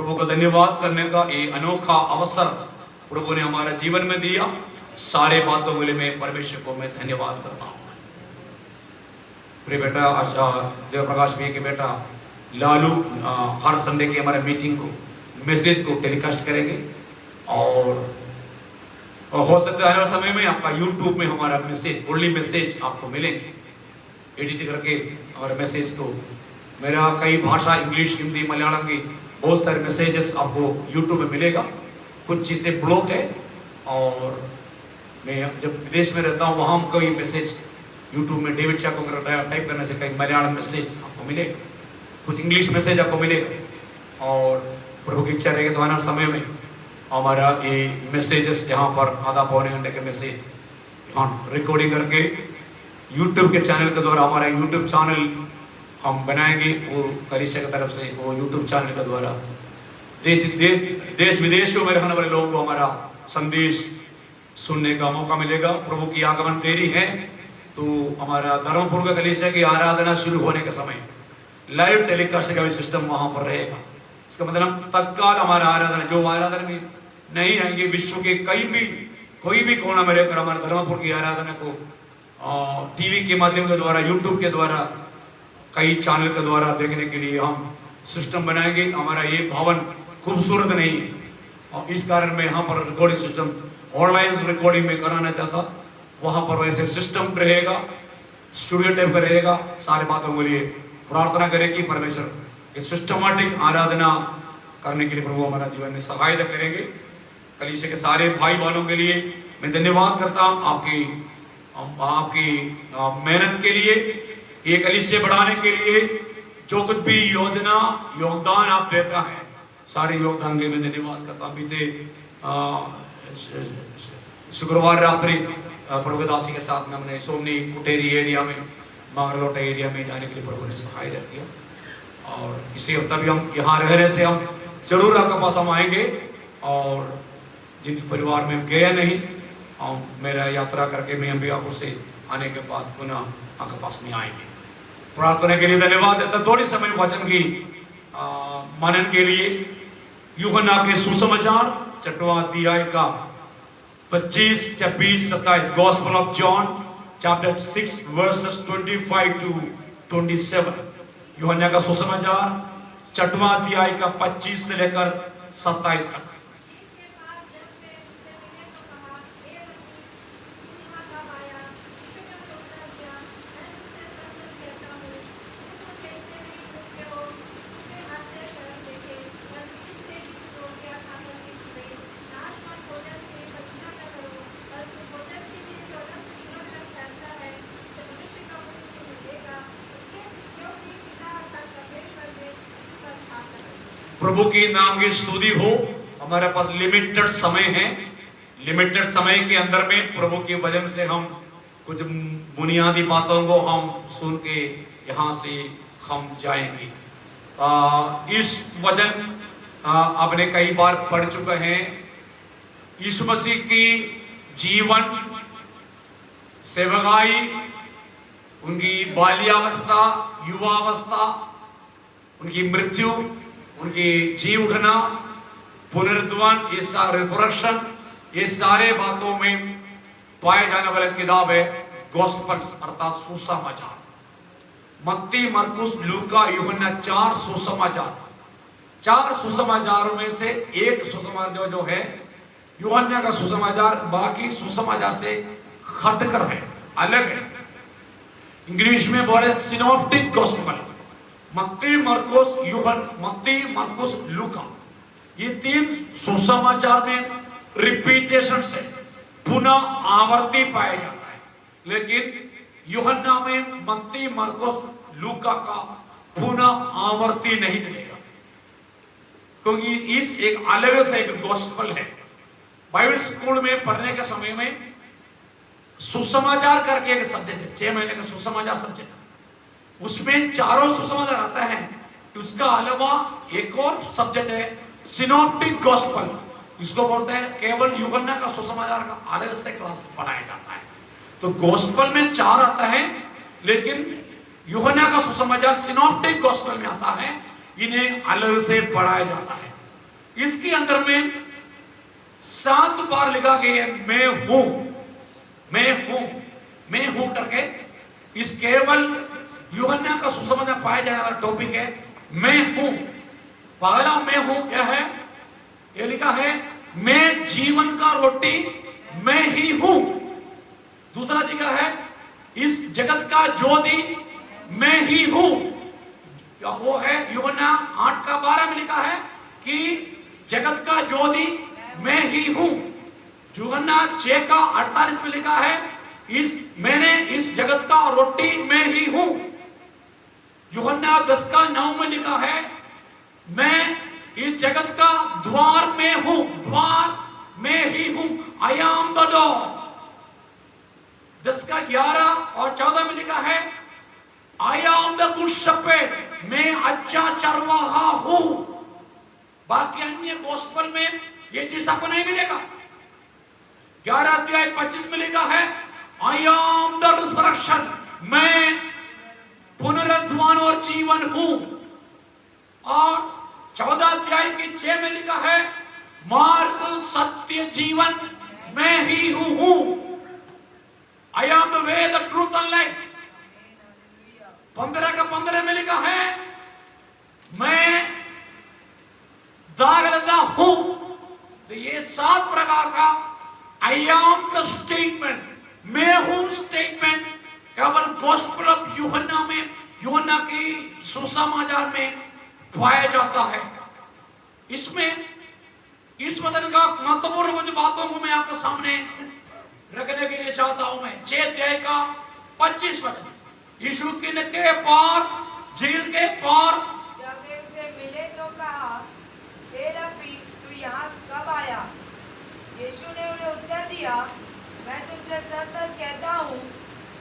प्रभु को धन्यवाद करने का ये अनोखा अवसर प्रभु ने हमारे जीवन में दिया। सारे बातों के लिए मैं परमेश्वर को मैं धन्यवाद करता हूँ। प्रिय बेटा आशा देव प्रकाश भैया के बेटा लालू हर संडे की हमारे मीटिंग को मैसेज को टेलीकास्ट करेंगे और हो सकता है समय में आपका यूट्यूब में हमारा मैसेज ओनली मैसेज आपको मिलेंगे एडिट करके हमारे मैसेज को। मेरा कई भाषा इंग्लिश हिंदी मलयालम की बहुत सारे मैसेजेस आपको यूट्यूब में मिलेगा। कुछ चीज़ें ब्लॉक है और मैं जब विदेश में रहता हूँ वहाँ कोई मैसेज यूट्यूब में डेविड चाको टाइप करने से कई मलयालम मैसेज आपको मिलेगा, कुछ इंग्लिश मैसेज आपको मिलेगा। और प्रभु की इच्छा रहेगी तो आने समय में हमारा ये मैसेजेस यहाँ पर आधा पौने घंटे के मैसेज यहाँ रिकॉर्डिंग करके यूट्यूब के चैनल के द्वारा हमारा यूट्यूब चैनल हम बनाएंगे वो कलीसिया की तरफ से। वो यूट्यूब चैनल के द्वारा देश विदेशों में रहने वाले लोगों को हमारा संदेश सुनने का मौका मिलेगा। प्रभु की आगमन देरी है तो हमारा धर्मपुर का कलीसिया की आराधना शुरू होने के समय लाइव टेलीकास्ट का भी सिस्टम वहां पर रहेगा। इसका मतलब तत्काल हमारा आराधना जो आराधना में नहीं आएंगे विश्व के कहीं भी कोई भी कोना में रहकर हमारे धर्मपुर की आराधना को टीवी के माध्यम के द्वारा यूट्यूब के द्वारा कई चैनल के द्वारा देखने के लिए हम सिस्टम बनाएंगे। हमारा ये भवन खूबसूरत नहीं है और इस कारण मैं यहाँ पर रिकॉर्डिंग सिस्टम ऑनलाइन रिकॉर्डिंग में कराना चाहता। वहाँ पर वैसे सिस्टम रहेगा, स्टूडियो टाइप का रहेगा। सारे बातों के लिए प्रार्थना करेगी परमेश्वर कि सिस्टमैटिक आराधना करने के लिए प्रभु हमारा जीवन में सहायता करेंगे। कलीसिया के सारे भाई बहनों के लिए मैं धन्यवाद करता हूँ आपकी मेहनत के लिए, ये कलीसिया बढ़ाने के लिए जो कुछ भी योगदान आप देता है सारे योगदान के मैं धन्यवाद करता हूँ। बीते शुक्रवार रात्रि प्रभुदासी के साथ में हमने सोमनी कुटेरी एरिया में मांगलोटा एरिया में जाने के लिए प्रभु ने सहायता किया और इसी हफ्ता भी हम यहाँ रहने से हम जरूर आपके पास हम आएंगे और जिन परिवार में गए नहीं मेरा यात्रा करके मैं अम्बिकापुर से आने के बाद पुनः आपके पास में आएंगे। प्रार्थना के लिए धन्यवाद देता। थोड़ी समय वचन की मनन के लिए यूहन्ना के सुसमाचार 6वां अध्याय का 25, 26, 27 gospel of John chapter 6 versus 25 to 27। यूहन्ना का सुसमाचार 6वां अध्याय का 25 से लेकर 27 तक। प्रभु की नाम की स्तुति हो। हमारे पास लिमिटेड समय है, लिमिटेड समय के अंदर में प्रभु के वचन से हम कुछ बुनियादी बातों को हम सुन के यहाँ से हम जाएंगे। इस वचन आपने कई बार पढ़ चुके हैं। यीशु मसीह की जीवन, सेवकाई, उनकी बाल्यावस्था, युवावस्था, उनकी मृत्यु, उनकी जी उठना, पुनरुत्थान, ये सारे रिजरेक्शन, ये सारे बातों में पाए जाने वाला किताब है गॉस्पेल्स अर्थात सुसमाचार। मत्ती, मरकुस, लूका, यूहन्ना 4 सुसमाचार। 4 सुसमाचारों में से एक सुसमाचार जो है यूहन्ना का सुसमाचार बाकी सुसमाचार से हटकर है, अलग है। इंग्लिश में बोले सिनॉप्टिक गॉस्पेल। मत्ती, मरकुस, लूका, ये 3 सुसमाचार में रिपीटेशन से पुनः आवर्ती पाया जाता है, लेकिन यूहन्ना में मत्ती, मरकुस, लूका का पुनः आवर्ती नहीं मिलेगा क्योंकि इस एक अलग से एक गॉस्पेल है। बाइबल स्कूल में पढ़ने के समय में सुसमाचार करके एक सब्जेक्ट है, 6 महीने का सुसमाचार सब्जेक्ट है। उसमें 4 सुसमाचार आता है। उसका अलावा एक और सब्जेक्ट है सिनॉप्टिक गॉस्पेल। इसको बोलते हैं केवल यूहन्ना का सुसमाचार का अलग से क्लास पढ़ाया जाता है। तो गॉस्पेल में 4 आता है, लेकिन यूहन्ना का सुसमाचार सिनॉप्टिक गॉस्पेल में आता है। इन्हें अलग से पढ़ाया जाता है। इसके अंदर में 7 बार लिखा गया है मैं हूं, मैं हूं, मैं हूं करके। इस केवल यूहन्ना का सुसमाचार पाया जाने वाला टॉपिक है मैं हूं। पहला मैं हूं क्या है? ये लिखा है मैं जीवन का रोटी मैं ही हूं। दूसरा लिखा है इस जगत का ज्योति मैं ही हूं। वो है यूहन्ना 8:12 में लिखा है कि जगत का ज्योति मैं ही हूं। यूहन्ना 6:48 में लिखा है मैंने इस जगत का रोटी मैं ही हूं। यूहन्ना 10:9 में लिखा है मैं इस जगत का द्वार में हूं, द्वार मैं ही हूं। आई एम द डोर। 10:11 और 14 में लिखा है I am the good shepherd, मैं अच्छा चरवाहा हूं। बाकी अन्य गॉस्पेल में ये चीज आपको नहीं मिलेगा। 11:25 में लिखा है आई एम द रिजरेक्शन, मैं पुनरुत्थान और जीवन हूं। और 14:6 में लिखा है मार्ग सत्य जीवन मैं ही हूं। आई am the way the truth and life. 15:15 में लिखा है मैं दागलदा हूं। तो ये 7 प्रकार का आई एम द स्टेटमेंट, मैं हूं स्टेटमेंट केवल गॉस्पेल ऑफ यूहन्ना में, यूहन्ना की सुसमाचार में पाया जाता है। इसमें इस वचन का महत्वपूर्ण कुछ बातों को मैं आपके सामने रखने के लिए चाहता हूं। मैं 6 अध्याय का 25 वचन, यीशु के पार, झील के पार जब वे उससे मिले तो कहा हे रब्बी तू यहाँ कब आया? यीशु ने उन्हें उत्तर दिया मैं तुमसे सच सच कहता हूँ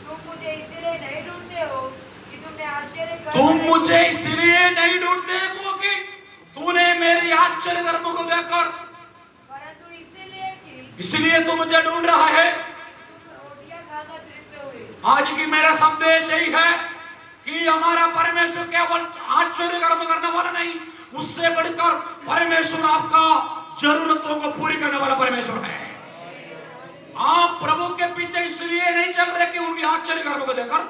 तुम मुझे इसलिए नहीं ढूंढते हो कि तुमने आश्चर्य कर तुम मुझे इसलिए नहीं ढूंढते क्योंकि तूने मेरी आश्चर्य कर्मों को देखकर, परंतु इसलिए तू मुझे ढूंढ रहा है। तुम रोटियां खाकर तृप्त हुए। आज की मेरा संदेश यही है कि हमारा परमेश्वर केवल आश्चर्य कर्म करने वाला नहीं, उससे बढ़कर परमेश्वर आपका जरूरतों को पूरी करने वाला परमेश्वर है। आप प्रभु के पीछे इसलिए नहीं चल रहे कि उनकी आश्चर्य कर्म को देखकर,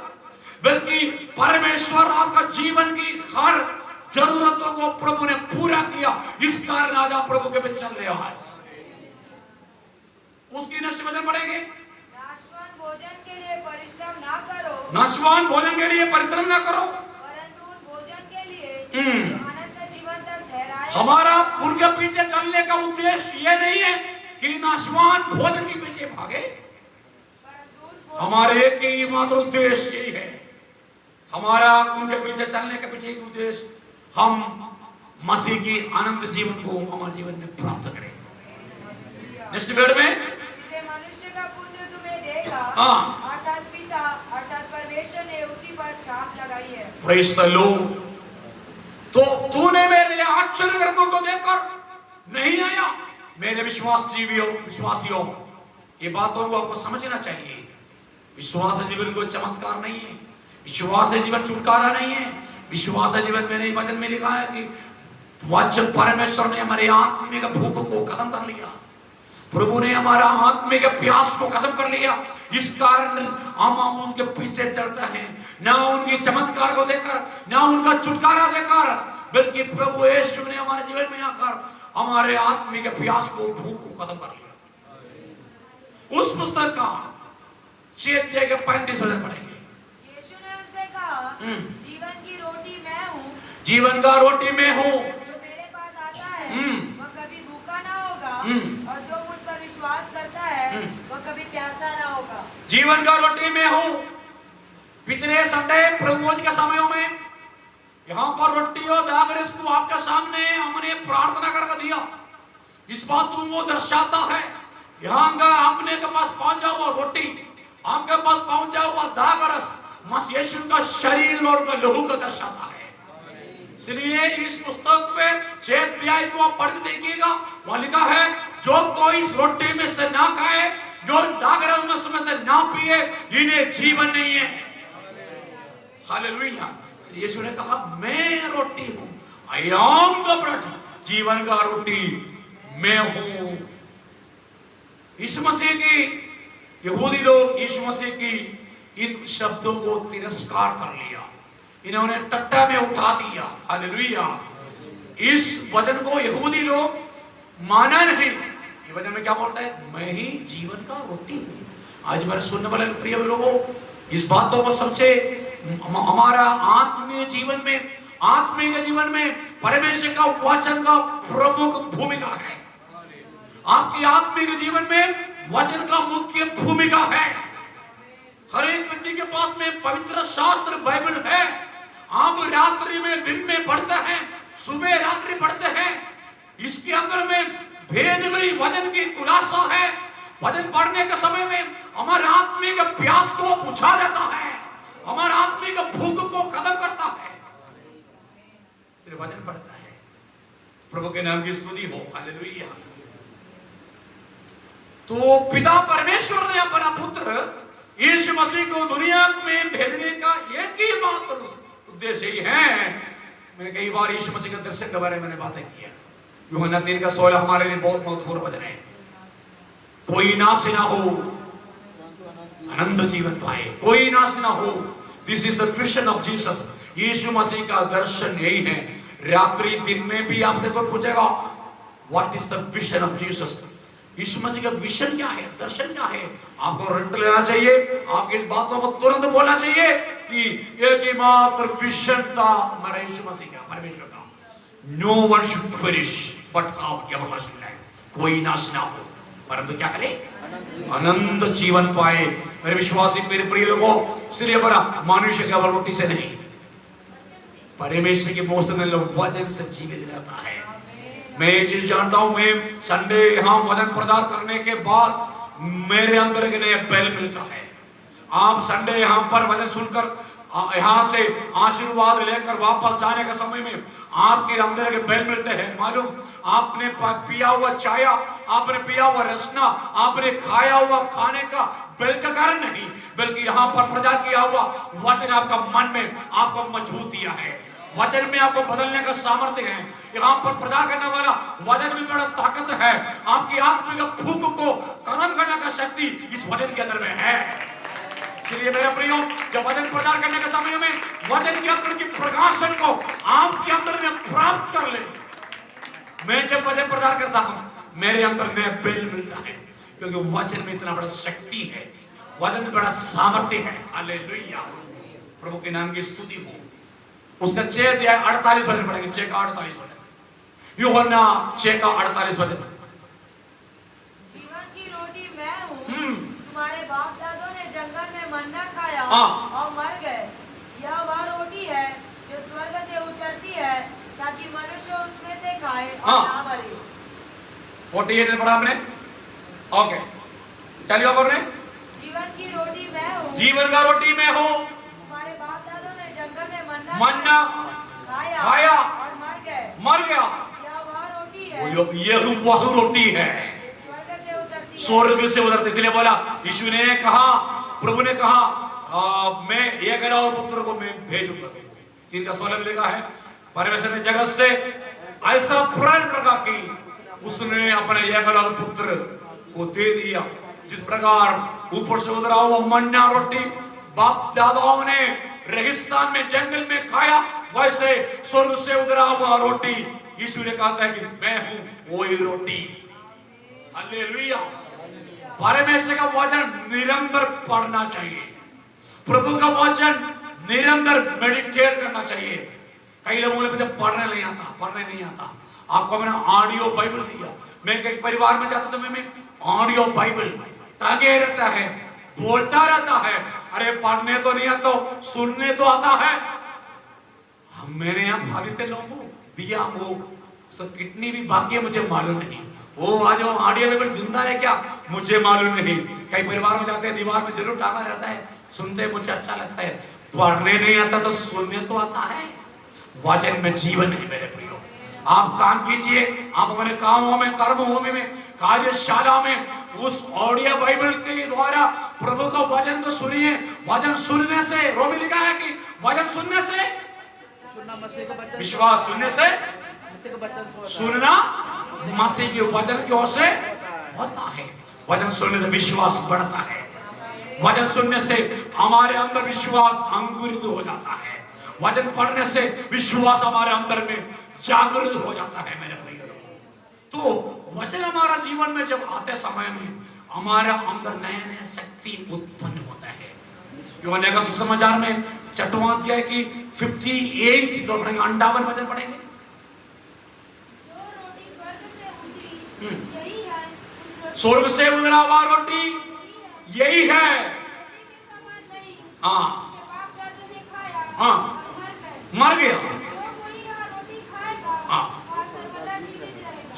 बल्कि परमेश्वर आपका जीवन की हर जरूरतों को प्रभु ने पूरा किया, इस कारण आज आप प्रभु के पीछे चल रहे हो। उसकी नष्ट वचन पड़ेंगे। नाशवान भोजन के लिए परिश्रम ना करो, नाशवान भोजन के लिए परिश्रम ना करो, परंतु उन भोजन के लिए अनंत जीवन तक ठहराए। हमारा उनके पीछे चलने का उद्देश्य ये नहीं है कि नाशवान भोजन के पीछे भागे। हमारे एक ही मात्र उद्देश्य यही है, हमारा उनके पीछे चलने के पीछे एक उद्देश्य, हम मसीह की अनंत जीवन को हमारे जीवन में प्राप्त करें। नेक्स्ट वर्ड में मनुष्य का पुत्र तुम्हें देगा, अर्थात पिता अर्थात परमेश्वर ने उसी पर छाप लगाई है। Praise the Lord. तो तूने मेरे आश्चर्य कर्मों को देखकर नहीं आया। मेरे विश्वासियों, ये बातों को आपको समझना चाहिए। विश्वास जीवन को चमत्कार नहीं है, विश्वास जीवन छुटकारा नहीं है। विश्वास जीवन में नहीं, वचन में लिखा है कि वचन परमेश्वर ने हमारे आत्मिक भूख को खत्म कर लिया, प्रभु ने हमारा आत्मिक प्यास को खत्म कर लिया। इस कारण हम उनके पीछे चलते हैं, ना उनकी चमत्कार को देखकर, ना उनका छुटकारा देखकर, बल्कि प्रभु यीशु ने हमारे जीवन में आकर हमारे आत्मिक प्यास को, भूख को खत्म कर लिया। उस पुस्तक का 6 अध्याय के 35 वचन पढ़ेंगे। यीशु ने उनसे कहा जीवन की रोटी मैं हूँ, जीवन का रोटी मैं हूँ, जो मेरे पास आता है वह कभी भूखा ना होगा, और जो मुझ पर विश्वास करता है वह कभी प्यासा ना होगा। जीवन का रोटी मैं हूँ। पिछले संडे प्रभुभोज के समयों में यहाँ पर रोटी और दागरस को आपके सामने हमने प्रार्थना करके दिया। इस बात को दर्शाता है, यहाँ का आपने के पास पहुंचा हुआ रोटी, आपके पास पहुंचा हुआ दागरस मसीह यीशु का शरीर और का लहू का दर्शाता है। इसलिए इस पुस्तक पे 6 अध्याय को आप पढ़ के देखिएगा, वहां लिखा है जो कोई इस रोटी में से ना खाए, जो दागरस में से ना पिए, इन्हें जीवन नहीं है। हालेलुया। यीशु ने कहा मैं रोटी हूं, आई एम द ब्रेड, जीवन का रोटी मैं हूं। यीशु मसीह की यहूदी लोग यीशु मसीह की इन शब्दों को तिरस्कार कर लिया, इन्होंने टट्टा में उठा दिया। हालेलुया। इस वचन को यहूदी लोग माना नहीं। ये वचन में क्या बोलता है? मैं ही जीवन का रोटी हूं। आज मेरे सुनने वाले प्रिय लोगों, इस बातों को सबसे हमारा आत्मीय जीवन में परमेश्वर का वचन का प्रमुख भूमिका है। आपके आत्मिक जीवन में वचन का मुख्य भूमिका है। हर एक व्यक्ति के पास में पवित्र शास्त्र बाइबल है। आप रात्रि में दिन में पढ़ते हैं, सुबह रात्रि पढ़ते हैं। इसके अंदर में भेदमयी वचन की खुलासा है। वचन पढ़ने के समय में हमारे आत्मिक प्यास को बुझा जाता है, हमारे आत्मिक भूख को खत्म करता है। सिर्फ वचन पढ़ता है। प्रभु के नाम की स्तुति हो। हालेलुया। तो पिता परमेश्वर ने अपना पुत्र यीशु मसीह को दुनिया में भेजने का एक ही मात्र उद्देश्य ही है। मैंने कई बार यीशु मसीह के दर्शन के बारे में बातें की है। यूहन्ना 3:16 हमारे लिए बहुत महत्वपूर्ण वचन है। कोई नाश ना हो, अनंत जीवन पाए। कोई नाश ना हो। This is the vision of Jesus. Yeshu Masih का दर्शन यही है। रात्रि दिन में भी आपसे कोई पूछेगा what is the vision of Jesus, Yeshu Masih का विजन क्या है, दर्शन क्या है, आपको रिंट लेना चाहिए। आपकी इस बातों को तुरंत बोलना चाहिए कि एक ही मात्र विजन था हमारा यीशु मसीह का, परमेश्वर का। No one should perish but have everlasting life. कोई नाश ना हो परंतु क्या करे? अनंत जीवन पाए। मेरे विश्वासी मेरे प्रिय लोगों, इसलिए बड़ा मनुष्य केवल रोटी से नहीं, परमेश्वर के मुंह से वचन से जीवित रहता है। मैं ये चीज जानता हूं, मैं संडे यहां वचन प्रदान करने के बाद मेरे अंदर एक नया बैल मिलता है। आप संडे यहां पर वचन सुनकर यहां से आशीर्वाद लेकर वापस जाने के समय में आपके अंदर के बैल मिलते हैं। मालूम, आपने पिया हुआ चाय, आपने पिया हुआ रसना, आपने खाया हुआ खाने का बैल का कारण नहीं, बल्कि यहाँ पर प्रदान किया हुआ वचन आपका मन में आपको मजबूत दिया है। वचन में आपको बदलने का सामर्थ्य है। यहाँ पर प्रदान करने वाला वचन में बड़ा ताकत है। आपकी आत्मिक भूख को खत्म करने का शक्ति इस वचन के अंदर में है। इसलिए मेरे प्रियो, जब वचन प्रदान करने के समय में वचन के अंदर की प्रकाशन को आपके अंदर में प्राप्त कर ले। मैं जब वचन प्रदान करता हूं मेरे अंदर नया बैल मिलता है, क्योंकि वचन में इतना बड़ा शक्ति है, वचन में बड़ा सामर्थ्य है। हालेलुया। प्रभु के नाम की स्तुति हो। उसका 6:48 वचन पढ़ेंगे। 6:48 वचन, यूहन्ना 6:48 वचन। जीवन की रोटी मैं हूँ। तुम्हारे बाप दादों ने जंगल में मन्ना खाया और मर गए। यह वह रोटी है जो स्वर्ग से उतरती है, ताकि मनुष्य उसमें से खाए और ना मरे। 48 पढ़ा आपने? ओके, चलिए आपने। जीवन की रोटी मैं हूँ। जीवन का रोटी मैं हूँ। तुम्हारे बाप दादों ने जंगल में मन्ना खाया और मर गया। यह वह रोटी है। यह वह रोटी है स्वर्ग से उतरती। इसलिए बोला, यीशु ने कहा, प्रभु ने कहा, मैं एक और पुत्र को मैं भेजूंगा। 3:16 में लिखा है, परमेश्वर ने जगत से ऐसा प्रेम प्रकार की उसने अपने एक और पुत्र को दे दिया। जिस प्रकार ऊपर से उतरा हुआ मन्ना रोटी बाप दादाओं ने रेगिस्तान में जंगल में खाया, वैसे स्वर्ग से उतरा हुआ रोटी यीशु ने कहा है कि मैं हूं वही रोटी। हालेलुया। परमेश्वर का वचन निरंतर पढ़ना चाहिए। प्रभु का वचन निरंतर मेडिटेट करना चाहिए। कई लोगों ने मुझे पढ़ने नहीं आता। आपको मैंने ऑडियो बाइबल दिया। मैं कई परिवार में जाता तो मैं ऑडियो बाइबल टांगे रहता है, बोलता रहता है। अरे पढ़ने तो नहीं आता, सुनने तो आता है। मैंने यहाँ आदित्य लोगों को दिया, वो कितनी भी बाकी है मुझे मालूम नहीं। वो आज ऑडियो बाइबल जिंदा है क्या मुझे मालूम नहीं। कई परिवार में जाते हैं, दीवार में जरूर टांगा रहता है, सुनते मुझे अच्छा लगता है। पढ़ने नहीं आता तो सुनने तो आता है। वचन में जीवन है मेरे प्रियो। आप काम कीजिए, आप अपने कामों में, कर्मभूमि में, कार्यशाला में उस ऑडियो बाइबल के द्वारा प्रभु का वचन को सुनिए। वचन सुनने से, रोमी लिखा है कि वचन सुनने से विश्वास, सुनने से सुनना मसीह के वचन की ओर से होता है। वचन सुनने से विश्वास बढ़ता है। वचन सुनने से हमारे अंदर विश्वास अंकुरित हो जाता है। वचन पढ़ने से विश्वास हमारे अंदर में जागृत हो जाता है। मेरे भाइयों, तो वचन हमारा जीवन में जब आते समय में हमारे अंदर नए नए शक्ति उत्पन्न होता है। यूहन्ना का सुसमाचार में 6वां अध्याय की 58 तो पढ़ेंगे, 58 वचन पढ़ेंगे। स्वर्ग से उतरा हुआ रोटी यही है। हाँ हाँ, मर गया। हाँ,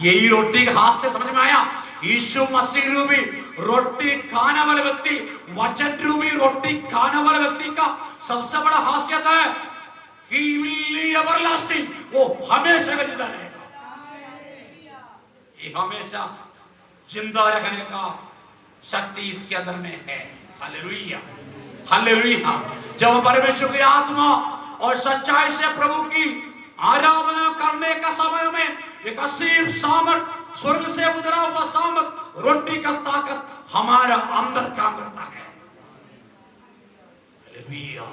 यही रोटी के हाथ से समझ में आया। यीशु मसीह रूपी रोटी खाने वाले व्यक्ति, वचन रूपी रोटी खाने वाले व्यक्ति का सबसे बड़ा खासियत है He will live everlasting, वो हमेशा का जिंदा रहेगा। ये हमेशा जिंदा रहने का शक्ति इसके अंदर में है। Hallelujah, hallelujah. जब परमेश्वर की आत्मा और सच्चाई से प्रभु की आराधना करने का समय में एक असीम सामर्थ, स्वर्ग से उतरा हुआ सामर्थ, रोटी का ताकत हमारा अंदर काम करता है। हालेलुया।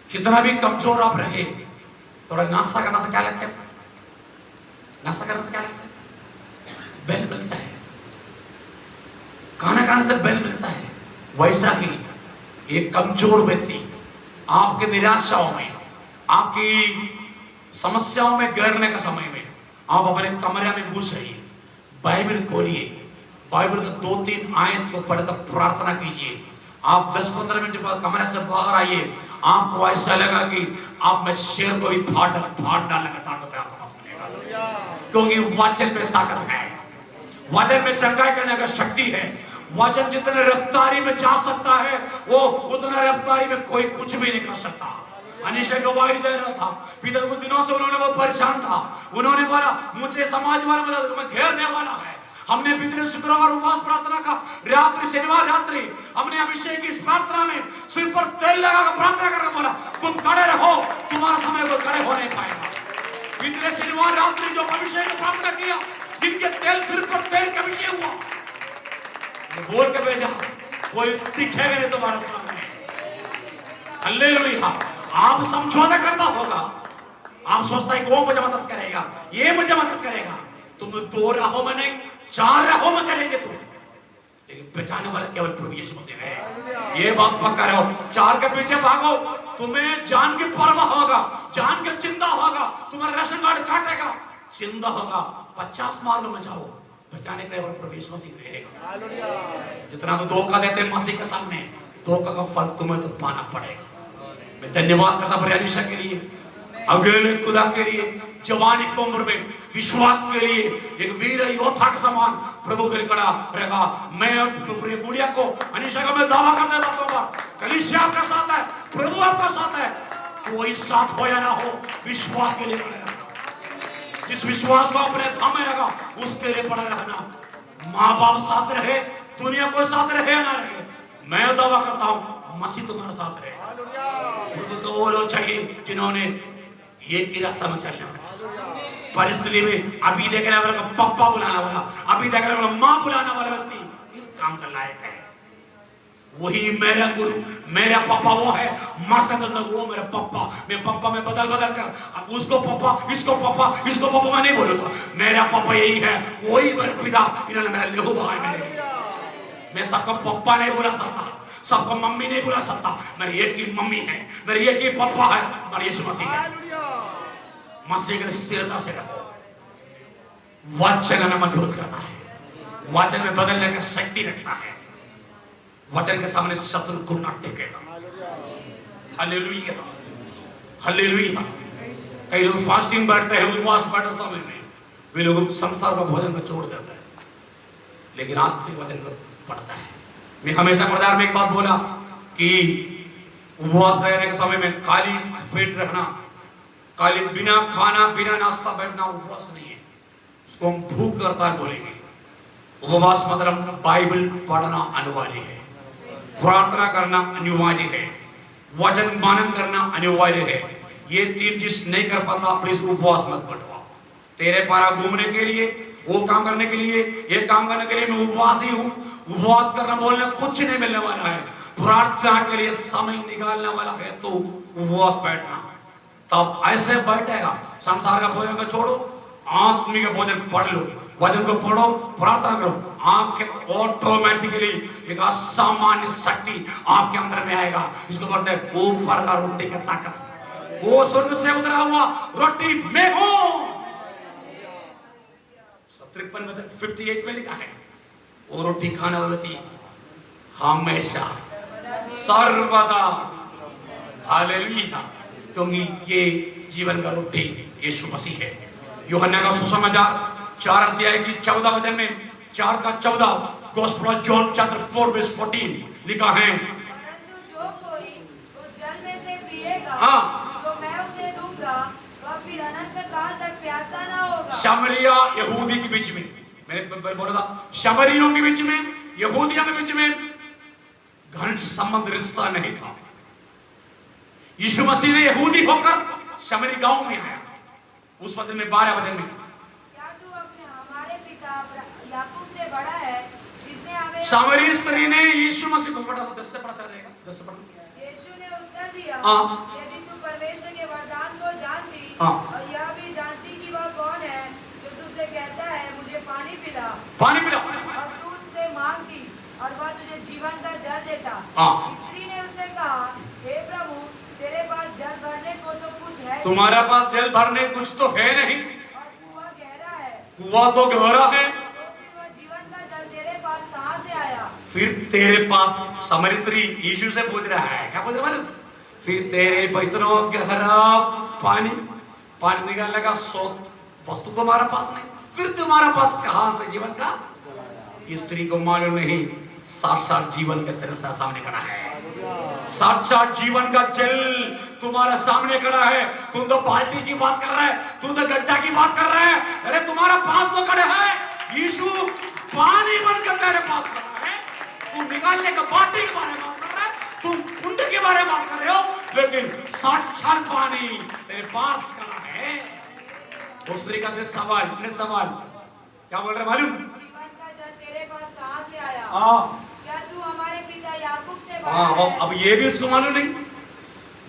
कितना भी कमजोर आप रहे, थोड़ा नाश्ता करने से क्या लगता है? नाश्ता करने से क्या लगता है? बेल मिलता है। खाना खाने से बेल मिलता है। वैसा ही एक कमजोर व्यक्ति आपके निराशाओं में, आपकी समस्याओं में गिरने का समय में आप अपने कमरे में घुस जाइए, बाइबल खोलिए, बाइबल का 2-3 आयत को पढ़कर प्रार्थना कीजिए। आप 10-15 मिनट बाद कमरे से बाहर आइए, आपको ऐसा लगा कि आप में शेर को भी फाड़ डालने का ताकत है आपके पास मिलेगा, क्योंकि वचन में ताकत है। वचन में चंगाई करने का शक्ति है। वचन जितने रफ्तारी में जा सकता है, वो उतना रफ्तारी में कोई कुछ भी नहीं कर सकता। अनिशा गवाही दे रहा था, पिता कुछ दिनों से उन्होंने बहुत परेशान था। उन्होंने बोला मुझे समाज वाला में घेरने वाला है। हमने पिछले शुक्रवार उपवास प्रार्थना का रात्रि, शनिवार रात्रि हमने अभिषेक की इस प्रार्थना में सिर पर तेल लगाकर प्रार्थना करके बोला तुम खड़े रहो, तुम्हारा समय को खड़े हो नहीं पाएगा। पिछले शनिवार रात्रि जो अभिषेक की प्रार्थना किया, जिनके तेल सिर पर तेल का अभिषेक हुआ, बोल के भेजा कोई दिखेगा नहीं तुम्हारे सामने। हालेलुया। आप समझौता करना होगा। आप सोचता है कि वो मुझे मदद करेगा, ये मुझे मदद करेगा। तुम 2 राहों में नहीं 4 राहों में चलेंगे तुम, लेकिन बचाने वाला केवल प्रभु यीशु मसीह है। ये बात पक्का रहो। 4 के पीछे भागो, तुम्हें जान की परवाह होगा, जान की चिंता होगा, तुम्हारा राशन कार्ड काटेगा, चिंता होगा। 50 मार्ग में जाओ, बचाने के लिए प्रभु यीशु मसीह रहेगा। जितना तो धोखा देते मसीह के सामने, धोखा का फल तुम्हें तो पाना पड़ेगा। मैं धन्यवाद करता हूं अनिशा के लिए, अगले खुदा के लिए, जवानी की उम्र में विश्वास के लिए एक वीर योद्धा के समान प्रभु के लिए खड़ा रहेगा। मैं बुढ़िया को, अनिशा का मैं दावा करने वाला हूं, कलीसिया आपका साथ है, प्रभु आपका साथ है। कोई साथ हो या ना हो, विश्वास के लिए खड़े रहना। जिस विश्वास को अपने थामे लगा उसके लिए पड़ा रहना। माँ बाप साथ रहे, दुनिया को साथ रहे या ना रहे, मैं दावा करता हूं मसीह तुम्हारे साथ रहेगा। प्रभु को वो लोग चाहिए जिन्होंने एक ही रास्ता में चलने वाला, परिस्थिति में अभी देखने वाला पप्पा बुलाना वाला, अभी देखने वाला माँ बुलाना वाला व्यक्ति इस काम का लायक है। वही मेरा गुरु, मेरा पापा वो है। मरता तो वो मेरा पापा, मैं पापा में बदल कर अब उसको पापा, इसको पापा, इसको पापा मैं नहीं बोलूंगा। मेरा पापा यही है, वही मेरे पिता, इन्होंने मेरा लेहू बहाया मेरे लिए। मैं सबको पापा नहीं बुला सकता, सबको मम्मी नहीं बुला सकता। मेरी एक ही मम्मी है, मेरी एक ही पापा है, मेरा यीशु मसीह है। मसीह की स्थिरता से रहो। वचन में मजबूत करता है, वचन में बदलने की शक्ति रखता है। वचन के सामने शत्रु को न टिकेगा। Hallelujah, hallelujah. कई लोग फास्टिंग बैठते हैं, उपवास बैठते समय में वे लोग संसार का भोजन को छोड़ देते हैं, लेकिन आत्मिक वचन को पढ़ता है। मैं हमेशा बाजार में एक बात बोला कि उपवास रहने के समय में खाली पेट रहना, खाली बिना खाना बिना नाश्ता बैठना उपवास नहीं है। उसको हम भूख हड़ताल बोलेंगे। उपवास मतलब बाइबल पढ़ना अनिवार्य है, प्रार्थना करना अनिवार्य है, वचन मानन करना अनिवार्य है। ये 3 चीज नहीं कर पाता, प्लीज उपवास मत बैठवाओ। तेरे पारा घूमने के लिए, वो काम करने के लिए, ये काम करने के लिए मैं उपवास ही हूँ। उपवास करना बोलने कुछ नहीं मिलने वाला है। प्रार्थना के लिए समय निकालने वाला है तो उपवास बैठना, तब ऐसे बैठेगा। संसार का भोजन को छोड़ो, आत्मिक भोजन पढ़ लो, वचन को पढ़ो, प्रार्थना करो, आपके ऑटोमेटिकली एक असामान्य शक्ति आपके अंदर में आएगा। इसको बोलते हैं ऊपर का रोटी का ताकत। वो स्वर्ग से उतरा हुआ रोटी मैं हूं। 53 में 58 में लिखा है, वो रोटी खाने वाली थी हमेशा सर्वदा। हालेलुया। क्योंकि ये जीवन का रोटी यीशु मसीह है। यूहन्ना का सुसमाचार 4 अध्याय की 14 वचन में, 4 का 14, gospel of John chapter 4 verse 14 लिखा है, परंतु जो कोई उस जल में से पिएगा, हाँ, जो मैं उसे दूंगा, वह फिर अनंत काल तक प्यासा ना होगा। शमरिया यहूदी के बीच में, मैंने बोला था शमरियों के बीच में, यहूदियों के बीच में घनिष्ठ संबंध रिश्ता नहीं था। यीशु मसीह ने यहूदी होकर शमरी गांव में आया। उस वचन में 12 वचन में, क्या तू अपने हमारे पिता याकूब से बड़ा है, जिसने हमें सामरी स्त्री ने यीशु मसीह को पढ़ा, 10 से पढ़ा चलेगा, 10 से पढ़ा। यीशु ने उत्तर दिया, हाँ। यदि तू परमेश्वर के वरदान को जानती, हाँ। और यह भी जानती कि वह कौन है जो तुझसे कहता है मुझे पानी पिला, पानी पिला, और तू उससे मांगती और वह तुझे जीवन का जल देता। हाँ। स्त्री ने उससे कहा, हे प्रभु, तेरे पास जल भरने को तो कुछ है, तुम्हारे पास जल भरने कुछ तो है नहीं, और कुआं गहरा है, कुआं तो गहरा है, तो फिर वह जीवन का जल तेरे पास कहाँ से आया? फिर तेरे पास, समरी स्त्री यीशु से पूछ रहा है, क्या पूछ रहा है? फिर तेरे पास इतना गहरा पानी निकालने का स्रोत वस्तु तुम्हारे पास नहीं, फिर तुम्हारे पास कहां से जीवन का? स्त्री को मालूम नहीं, साक्षात जीवन का तेरे सामने खड़ा है। साक्षात जीवन का जल तुम्हारे सामने खड़ा है। तुम तो बाल्टी की बात कर रहा है, तुम तो गड्ढा की बात कर रहा है। अरे तुम्हारा पास तो खड़े है यीशु, पानी बनकर तेरे पास खड़ा है। तुम निकालने का बाल्टी के बारे में बात कर रहा है, तुम कुंड के बारे में बात कर रहे हो, लेकिन साक्षात पानी तेरे पास खड़ा है। उस स्त्री का सवाल क्या बोल रहे मालूम? जीवन का जल तेरे पास कहाँ से आया? हाँ, क्या तू हमारे पिता याकूब से बड़ा हाँ, है? अब ये भी उसको मालूम नहीं।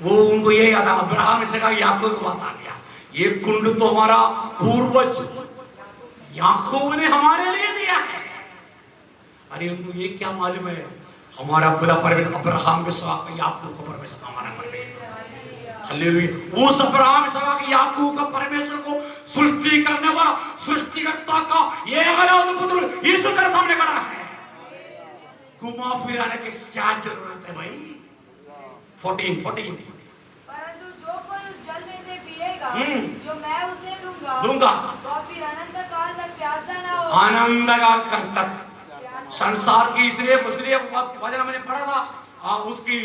वो उनको ये याद आ, अब्राहम से कहा याकूब को बात आ गया, ये कुंड तो हमारा पूर्वज याकूब ने हमारे लिए दिया है। अरे उनको ये क्या मालूम है, हमारा पिता परमेश्वर अब्राहम के सवा याकूब का परमेश्वर हमारा परमेश्वर। हालेलुया। उस अब्राहम से याकूब का परमेश्वर को सृष्टि करने वाला सृष्टिकर्ता का ये पुत्र यीशु तेरे सामने खड़ा है। घुमा फिराने की क्या जरूरत है भाई? 14 परंतु जो कोई उस जल में से पिएगा, जो मैं उसे दूंगा, वह फिर अनंत काल तक प्यासा ना होगा। आनंद काल तक संसार की, इसलिए वचन मैंने पढ़ा था, उसकी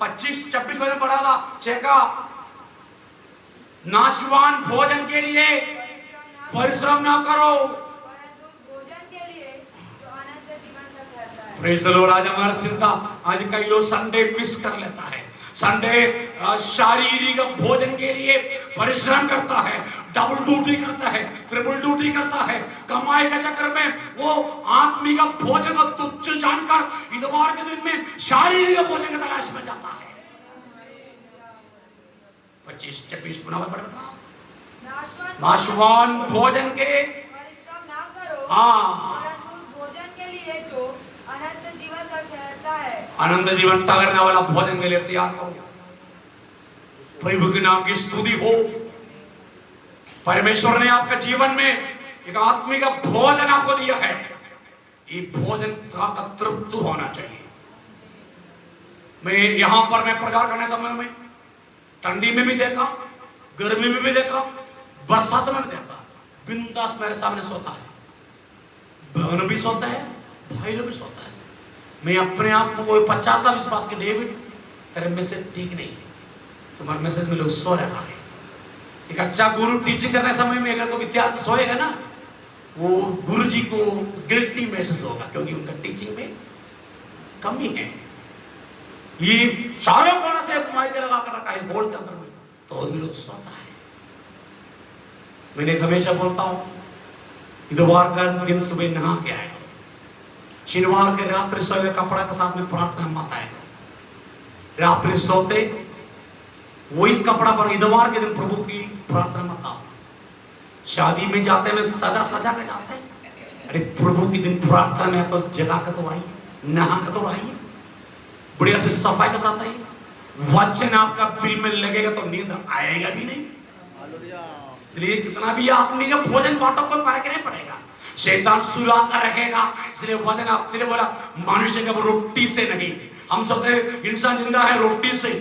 25-26 में पढ़ा था, चेका नाशवान भोजन के लिए परिश्रम ना करो, परंतु भोजन के लिए जो अनंत जीवन तक रहता है। Praise the Lord. आज हमारा चिंता, आज कई लोग संडे मिस कर लेता है। संडे शारीरिक भोजन के लिए परिश्रम करता है, डबल ड्यूटी करता है, ट्रिपल ड्यूटी करता है, कमाई के चक्कर में वो आत्मिक भोजन को तुच्छ जानकर इतवार के दिन में शारीरिक भोजन की तलाश में जाता है। 25-26 पुनः पढ़ना, नाशवान भोजन के परिश्रम ना करो, हाँ, परंतु उस भोजन के लिए जो अनंत जीवन तक रहता है। आनंद जीवन टगरने वाला भोजन के लिए तैयार करो। प्रभु के नाम की स्तुति हो। परमेश्वर ने आपके जीवन में एक आत्मिक भोजन आपको दिया है। ये भोजन का तृप्त होना चाहिए। मैं यहां पर मैं प्रचार करने समय में ठंडी में भी देखा, गर्मी में भी देखा, बरसात में भी देखा, बिंदास मेरे सामने सोता है, बहन भी सोता है, भाई लोग भी सोता है। मैं अपने आप को कोई पचाता इस बात के, डेविड तेरे मैसेज ठीक नहीं है, तुम्हारे मैसेज में लोग सो रहा है। एक अच्छा गुरु टीचिंग करने समय में अगर कोई विद्यार्थी सोएगा ना, वो गुरु जी को गिल्टी महसूस होगा, क्योंकि उनका टीचिंग में कमी है। ये चारों कोना से माइक लगा कर रखा है हॉल के अंदर में, तो भी लोग सोता है। मैंने हमेशा बोलता हूं, इतवार का दिन सुबह नहा के आएगा, शनिवार के रात्रि सोए कपड़ा के साथ में प्रार्थना मत आएगा, रात्रि सोते वही कपड़ा पर इतवार के दिन प्रभु की प्रार्थना मत आओ। शादी में जाते हुए सजा सजा के जाते हैं, अरे प्रभु की दिन प्रार्थना में तो जगा के तो आइए, नहा के तो आइए, बढ़िया से सफाई के साथ आइए। वचन आपका दिल में लगेगा तो नींद आएगा भी नहीं। इसलिए कितना भी आदमी का भोजन बांटो कोई फर्क नहीं पड़ेगा, शैतान सुला कर रखेगा। इसलिए वचन आपने बोला मनुष्य का रोटी से नहीं, हम सोचते हैं इंसान जिंदा है रोटी से,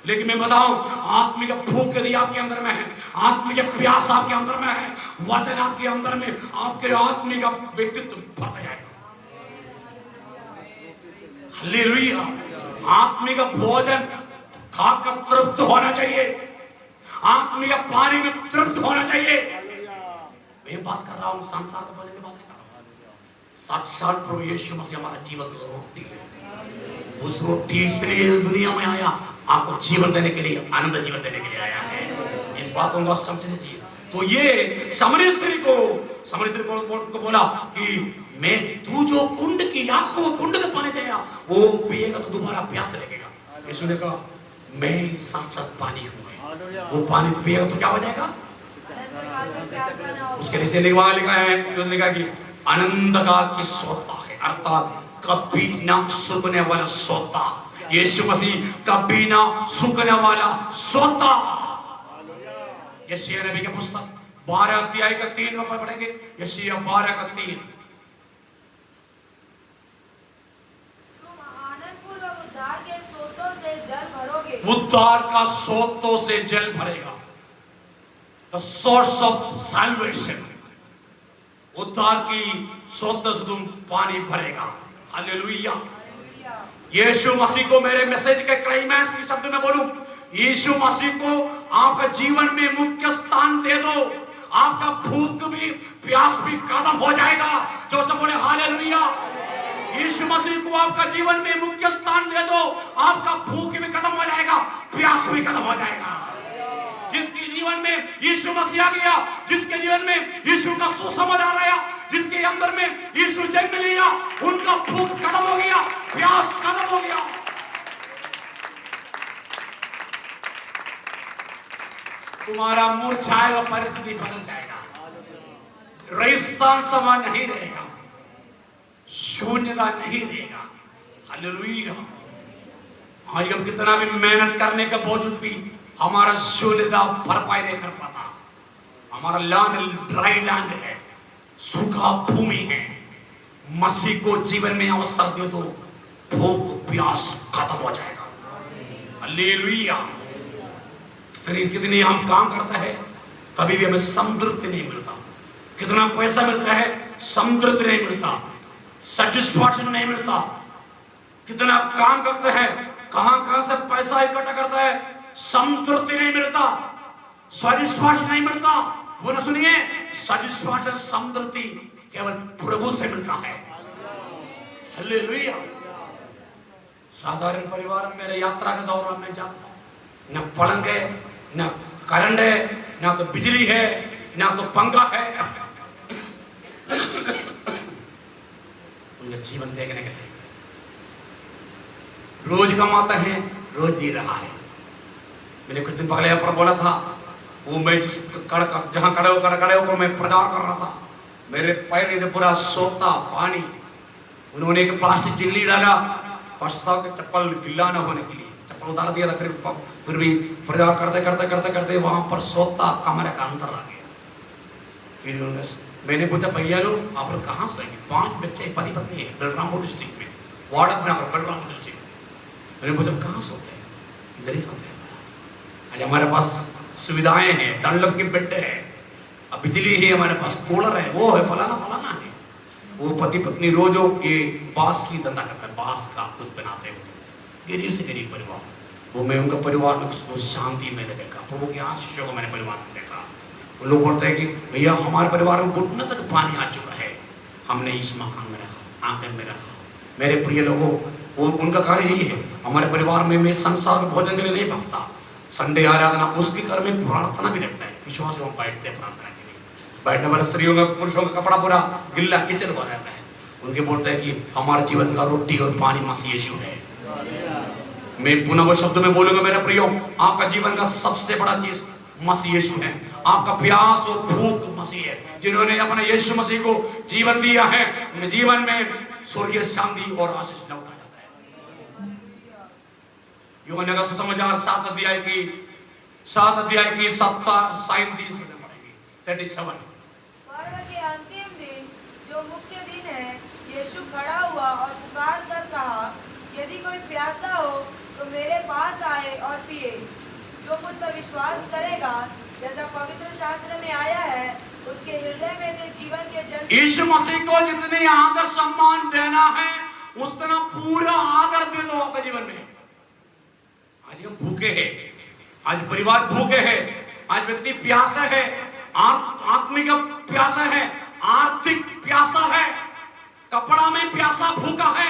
लेकिन मैं बताऊं आत्मिक भूख यदि आपके अंदर में है, आत्मिक प्यास आपके अंदर में है, वचन आपके अंदर में, आपके आत्मिक व्यक्तित्व बढ़ जाएगा। हालेलुया। आत्मिक भोजन खाकर तृप्त होना चाहिए, आत्मिक पानी में तृप्त होना चाहिए। मैं बात कर रहा हूं संसार के भोजन की बात नहीं कर रहा हूं। साक्षात प्रभु यीशु मसीह हमारा जीवन की रोटी है। उस रोटी इसलिए दुनिया में आया, आपको जीवन देने के लिए, आनंद जीवन देने के लिए आया है। इन बातों को समझने चाहिए। तो ये सामरी स्त्री को बोला कि मैं तू जो कुंड की आंखों को कुंड का पानी देगा वो पिएगा तो दोबारा प्यास लगेगा। यीशु ने कहा मैं साक्षात पानी हूं, वो पानी तो पिएगा तो क्या हो जाएगा? उसके नीचे लिखा है, उसने लिखा कि अनंत काल की सोता है, अर्थात कभी ना सूखने वाला सोता। यीशु मसीह कभी ना सूखने वाला सोता। यशायाह नबी की पुस्तक 12 अध्याय का 3 में पढ़ेंगे, यशायाह 12 का 3। उद्धार का सोतों से जल भरेगा। द सोर्स ऑफ सैल्वेशन, उद्धार की सोतों से तुम पानी भरेगा। हालेलुया। यीशु मसीह को मेरे मैसेज के क्लाइमैक्स के शब्द में बोलूं, यीशु मसीह को आपका जीवन में मुख्य स्थान दे दो, आपका भूख भी प्यास भी खत्म हो जाएगा। जो सब बोले हालेलुया। यीशु मसीह को आपका जीवन में मुख्य स्थान दे दो, आपका भूख भी खत्म हो जाएगा, प्यास भी खत्म हो जाएगा। जिसके जीवन में यीशु मसीह आ गया, जिसके जीवन में यीशु का सुसमाचार आ रहा, जिसके अंदर में यीशु जन्म लिया, उनका भूख खत्म हो गया, प्यास खत्म हो गया। तुम्हारा मुरझाया हुआ परिस्थिति बदल जाएगा, रेगिस्तान समान नहीं रहेगा, शून्यता नहीं रहेगा। हालेलुया। आज हम कितना भी मेहनत करने के बावजूद भी हमारा शून्यता भरपाई नहीं कर पाता। हमारा लैंड ड्राई लैंड है, सूखा भूमि है। मसीह को जीवन में अवसर दे दो, भूख प्यास खत्म हो जाएगा। हालेलुया। कितनी हम काम करते हैं, कभी भी हमें संतृप्ति नहीं मिलता। कितना पैसा मिलता है, संतृप्ति नहीं मिलता, सेटिस्फैक्शन नहीं मिलता। कितना काम करते हैं, कहां से पैसा इकट्ठा करता है, संतृप्ति नहीं मिलता, सेटिस्फैक्शन नहीं मिलता। वो ना सुनिए, सेटिस्फैक्शन संतृप्ति केवल प्रभु से मिलता है। हालेलुया। साधारण परिवार में मेरे यात्रा के दौरान में जाता हूं, न पलंग है, न करंट है, न तो बिजली है, न तो पंखा है। उनका जीवन देखने के लिए रोज कमाता है, रोज जी रहा है। मैंने कुछ दिन पहले यहाँ पर बोला था, वो मैं जहाँ खड़े होकर मैं प्रचार कर रहा था, मेरे पैर इधर पूरा सोता पानी। उन्होंने एक प्लास्टिक चिल्ली डाला, पश्चात के चप्पल गिल्ला न होने के लिए चप्पल उतार दिया था। फिर भी प्रचार करते करते करते करते वहां पर सोता कमरे का अंदर आ गया। फिर मैंने पूछा, भैया लोग आप लोग कहाँ सोएंगे? 5 बच्चे, पति पत्नी है, बलरामपुर डिस्ट्रिक्ट में, वार्ड ऑफ बलरामपुर डिस्ट्रिक्ट। मैंने पूछा कहाँ सोते हैं? इधर ही सोते हैं। आज हमारे पास सुविधाएं हैं, डनलप के बेड है, बिजली है, हमारे पास कूलर है, वो है, फलाना फलाना है। वो पति पत्नी रोज ये बांस की धंधा करता है, बांस का कुछ बनाते हैं, गरीब से गरीब परिवार। वो मैं उनका परिवार में शांति मैंने देखा, प्रभु की आशीषों को मैंने परिवार में देखा। वो लोग बोलते हैं कि भैया हमारे परिवार में घुटने तक पानी आ चुका है, हमने इस मकान में रखा, आंगन में रखा। मेरे प्रिय लोगों, उनका कार्य यही है, हमारे परिवार में मैं संसार के भोजन के लिए नहीं भागता, संडे आराधना उसके घर में प्रार्थना भी लगता है, विश्वास में हम बैठते हैं प्रार्थना के लिए। बैठने वाले स्त्रियों का पुरुषों का कपड़ा पूरा गिल्ला किचन हो जाता है। उनके बोलते हैं कि हमारे जीवन का रोटी और पानी मसीह यीशु है। मैं पुनः वो शब्द में बोलूंगा मेरा प्रियो, आपका जीवन का सबसे बड़ा चीज मसीह यीशु है। आपका प्यास और भूख मसीह है। जिन्होंने अपने यीशु मसीह को जीवन दिया है, उनके जीवन में स्वर्गीय शांति और आशीष लौटा जाता है। यूहन्ना का सुसमाचार 7 अध्याय की 37 में पढ़ेंगे 37। पर्व के अंतिम दिन जो मुख्य दिन है, यीशु खड़ा हुआ और पुकार कर कहा, यदि कोई प्यासा हो तो मेरे पास आए और पिए। जो मुझ पर विश्वास करेगा, जैसा पवित्र शास्त्र में आया है, उसके हृदय में से जीवन के जल। यीशु मसीह को जितने आदर सम्मान देना है, उतना पूरा आदर दे दो आपके जीवन में। आज हम भूखे हैं, आज परिवार भूखे हैं, आज व्यक्ति प्यासा है, आत्मिक प्यासा है, आर्थिक प्यासा है, कपड़ा में प्यासा भूखा है,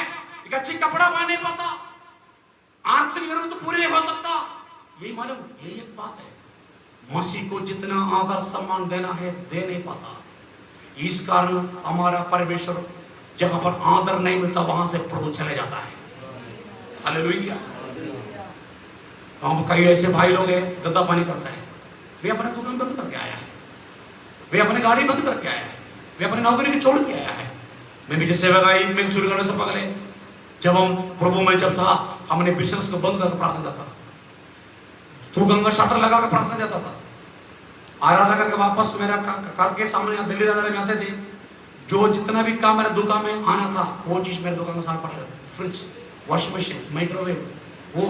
एक अच्छी कपड़ा पा नहीं पाता, आर्थिक जरूरत तो पूरी नहीं हो सकता। यही मालूम, यही एक बात है। मसीह को जितना आदर सम्मान देना है, दे नहीं पाता। इस कारण हमारा परमेश्वर जहां पर आदर नहीं मिलता, वहां से प्रभु चले जाता है। हालेलुया। हम कई ऐसे भाई लोग हैं, धंधा पानी करता है, वे अपने दुकान बंद करके आया है, वे अपने गाड़ी बंद करके आया है, वे अपने नौकरी को छोड़ के आया है। मैं भी जैसे सेवकाई में शुरू करने से पहले, जब हम प्रभु में जब था, हमने बिजनेस को बंद करके प्रार्थना जाता था, दुकान का शटर लगा कर प्रार्थना जाता था, आराधना करके वापस मेरा घर के सामने दिल्ली राजा में आते थे। जो जितना भी काम मेरे दुकान में आना था, वो चीज मेरे दुकान के सामने पड़े रहते, फ्रिज, वॉशिंग मशीन, माइक्रोवेव, वो